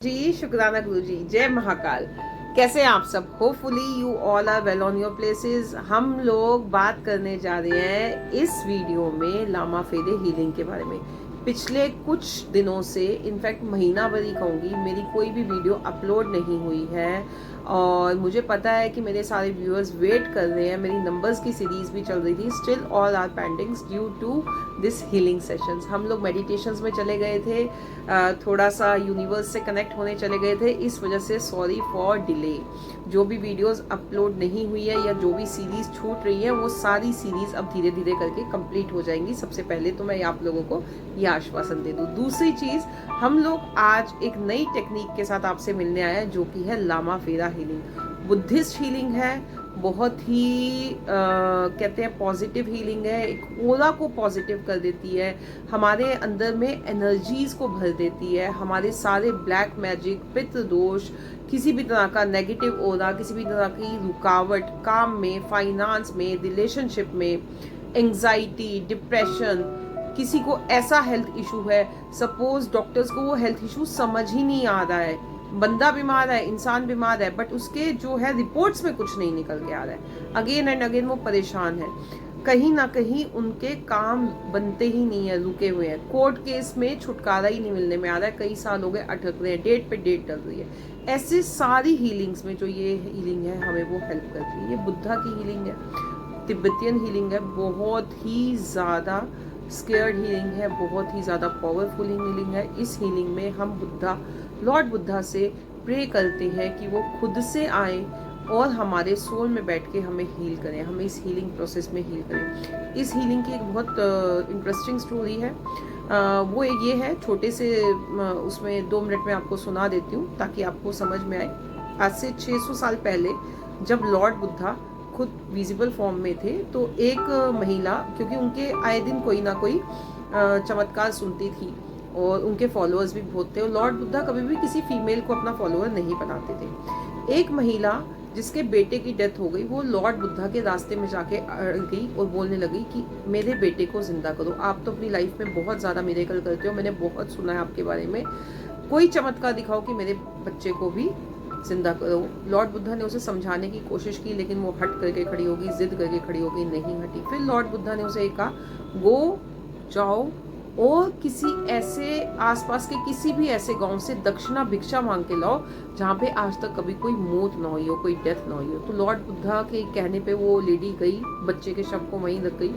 जी शुक्राना गुरु जी। जय महाकाल। कैसे हैं आप सब? Hopefully you all are well on your places. हम लोग बात करने जा रहे हैं इस वीडियो में लामा फेरे हीलिंग के बारे में। पिछले कुछ दिनों से, इनफैक्ट महीना भर ही कहूँगी, मेरी कोई भी वीडियो अपलोड नहीं हुई है और मुझे पता है कि मेरे सारे व्यूअर्स वेट कर रहे हैं। मेरी नंबर्स की सीरीज भी चल रही थी। Still all are pendings due to this healing sessions. हम लोग मेडिटेशंस में चले गए थे, थोड़ा सा यूनिवर्स से कनेक्ट होने चले गए थे, इस वजह से सॉरी फॉर डिले। जो भी वीडियोस अपलोड नहीं हुई है या जो भी सीरीज छूट रही है वो सारी सीरीज अब धीरे धीरे करके कंप्लीट हो जाएंगी। सबसे पहले तो मैं आप लोगों को ये आश्वासन दे दूं। दूसरी चीज, हम लोग आज एक नई टेक्निक के साथ आपसे मिलने आए हैं जो कि है लामा फेरा हीलिंग। बुद्धिस्ट हीलिंग है, बहुत ही कहते हैं पॉजिटिव हीलिंग है। एक ओरा को पॉजिटिव कर देती है, हमारे अंदर में एनर्जीज को भर देती है। हमारे सारे ब्लैक मैजिक, पितृ दोष, किसी भी तरह का नेगेटिव ओरा, किसी भी तरह की रुकावट काम में, फाइनेंस में, रिलेशनशिप में, एंजाइटी, डिप्रेशन, किसी को ऐसा हेल्थ इशू है, सपोज डॉक्टर्स को वो हेल्थ इशू समझ ही नहीं आ रहा है, बंदा बीमार है, इंसान बीमार है, बट उसके जो है रिपोर्ट्स में कुछ नहीं निकल के आ रहा है, अगेन एंड अगेन वो परेशान है, कहीं ना कहीं उनके काम बनते ही नहीं है, रुके हुए हैं, कोर्ट केस में छुटकारा ही नहीं मिलने में आ रहा है, कई साल हो गए अटक रहे हैं, डेट पे डेट चल रही है। ऐसे सारी हीलिंग्स में जो ये हीलिंग है हमें वो हेल्प करती है। ये बुद्धा की हीलिंग है, तिब्बतियन हीलिंग है, बहुत ही ज़्यादा स्केयर्ड हीलिंग है, बहुत ही ज़्यादा पावरफुल हीलिंग है। इस हीलिंग में हम बुद्धा, लॉर्ड बुद्धा से प्रे करते हैं कि वो खुद से आए और हमारे सोल में बैठ के हमें हील करें, हमें इस हीलिंग प्रोसेस में हील करें। इस हीलिंग की एक बहुत इंटरेस्टिंग स्टोरी है। वो ये है, छोटे से उसमें 2 मिनट में आपको सुना देती हूँ ताकि आपको समझ में आए। आज से 600 साल पहले जब लॉर्ड बुद्धा खुद विजिबल फॉर्म में थे तो एक महिला, क्योंकि उनके आए दिन कोई ना कोई चमत्कार सुनती थी और उनके फॉलोअर्स भी बहुत थे, और लॉर्ड बुद्धा कभी भी किसी फीमेल को अपना फॉलोअर नहीं बनाते थे। एक महिला जिसके बेटे की डेथ हो गई, वो लॉर्ड बुद्धा के रास्ते में जाके अड़ गई और बोलने लगी कि मेरे बेटे को जिंदा करो, आप तो अपनी लाइफ में बहुत ज़्यादा मिरेकल करते हो, मैंने बहुत सुना है आपके बारे में, कोई चमत्कार दिखाओ कि मेरे बच्चे को भी जिंदा करो। लॉर्ड बुद्धा ने उसे समझाने की कोशिश की लेकिन वो हट करके खड़ी होगी, जिद करके खड़ी होगी, नहीं हटी। फिर लॉर्ड बुद्धा ने उसे कहा, गो जाओ और किसी ऐसे आसपास के किसी भी ऐसे गांव से दक्षिणा भिक्षा मांग के लाओ जहाँ पे आज तक कभी कोई मौत ना हुई हो, कोई डेथ ना हुई हो। तो लॉर्ड बुद्धा के कहने पे वो लेडी गई, बच्चे के शव को वहीं रख गई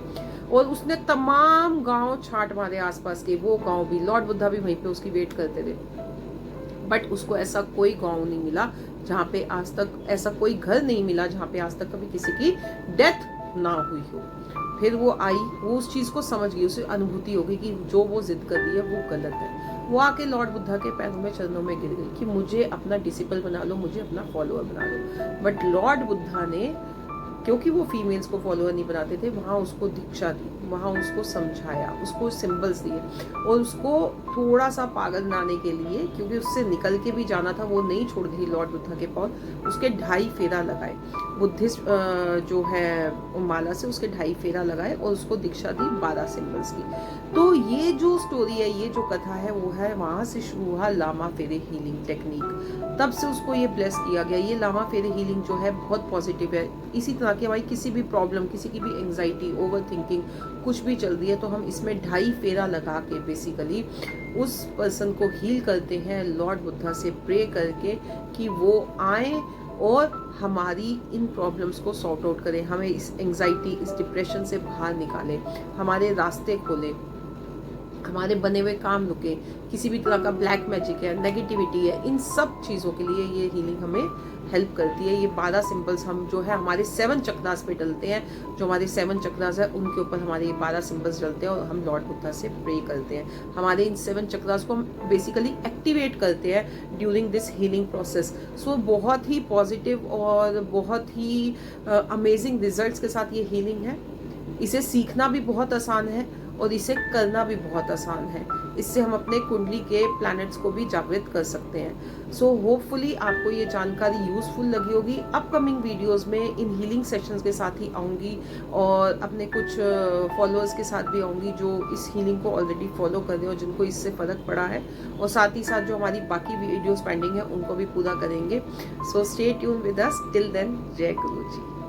और उसने तमाम गांव छांट मारे आसपास के, वो गांव भी, लॉर्ड बुद्धा भी वहीं पे उसकी वेट करते थे, बट उसको ऐसा कोई गांव नहीं मिला जहाँ पे आज तक, ऐसा कोई घर नहीं मिला जहाँ पे आज तक कभी किसी की डेथ ना हुई हो। फिर वो आई, वो उस चीज को समझ गई, उसे अनुभूति हो गई कि जो वो जिद कर रही है वो गलत है। वो आके लॉर्ड बुद्धा के पैरों में, चरणों में गिर गई कि मुझे अपना डिसिपल बना लो, मुझे अपना फॉलोअर बना लो। बट लॉर्ड बुद्धा ने, क्योंकि वो फीमेल्स को फॉलोअर नहीं बनाते थे, वहाँ उसको दीक्षा दी, वहाँ उसको समझाया, उसको सिंबल्स दिए और उसको थोड़ा सा पागल बनाने के लिए, क्योंकि उससे निकल के भी जाना था, वो नहीं छोड़ दी लॉर्ड बुद्धा के पास, उसके 2.5 फेरा लगाए, बुद्धिस्ट जो है माला से उसके 2.5 फेरा लगाए और उसको दीक्षा दी 12 सिंबल्स की। तो ये जो स्टोरी है, ये जो कथा है, वो है वहाँ से शुरू हुआ लामा फेरे हीलिंग टेक्निक। तब से उसको ये ब्लेस किया गया। ये लामा फेरे हीलिंग जो है बहुत पॉजिटिव है। इसी तरह की हमारी किसी भी प्रॉब्लम, किसी की भी एंजाइटी, ओवर थिंकिंग कुछ भी चल रही है तो हम इसमें 2.5 फेरा लगा के बेसिकली उस पर्सन को हील करते हैं, लॉर्ड बुद्धा से प्रे करके कि वो आए और हमारी इन प्रॉब्लम्स को सॉर्ट आउट करें, हमें इस एंजाइटी, इस डिप्रेशन से बाहर निकालें, हमारे रास्ते खोलें, हमारे बने हुए काम रुके, किसी भी तरह का ब्लैक मैजिक है, नेगेटिविटी है, इन सब चीज़ों के लिए ये हीलिंग हमें हेल्प करती है। ये 12 सिंबल्स हम जो है हमारे 7 चक्रास पे डलते हैं, जो हमारे 7 चक्रास है उनके ऊपर हमारे ये 12 सिंबल्स डलते हैं और हम लॉर्ड बुद्धा से प्रे करते हैं। हमारे इन 7 चक्रास को हम बेसिकली एक्टिवेट करते हैं ड्यूरिंग दिस हीलिंग प्रोसेस। सो बहुत ही पॉजिटिव और बहुत ही अमेजिंग रिजल्ट्स के साथ ये हीलिंग है। इसे सीखना भी बहुत आसान है और इसे करना भी बहुत आसान है। इससे हम अपने कुंडली के प्लैनेट्स को भी जागृत कर सकते हैं। सो होपफुली आपको ये जानकारी यूज़फुल लगी होगी। अपकमिंग वीडियोस में इन हीलिंग सेशंस के साथ ही आऊँगी और अपने कुछ फॉलोअर्स के साथ भी आऊँगी जो इस हीलिंग को ऑलरेडी फॉलो कर रहे हैं और जिनको इससे फ़र्क पड़ा है, और साथ ही साथ जो हमारी बाकी वीडियोस पेंडिंग है उनको भी पूरा करेंगे। So stay tune with us till then. जय गुरु जी।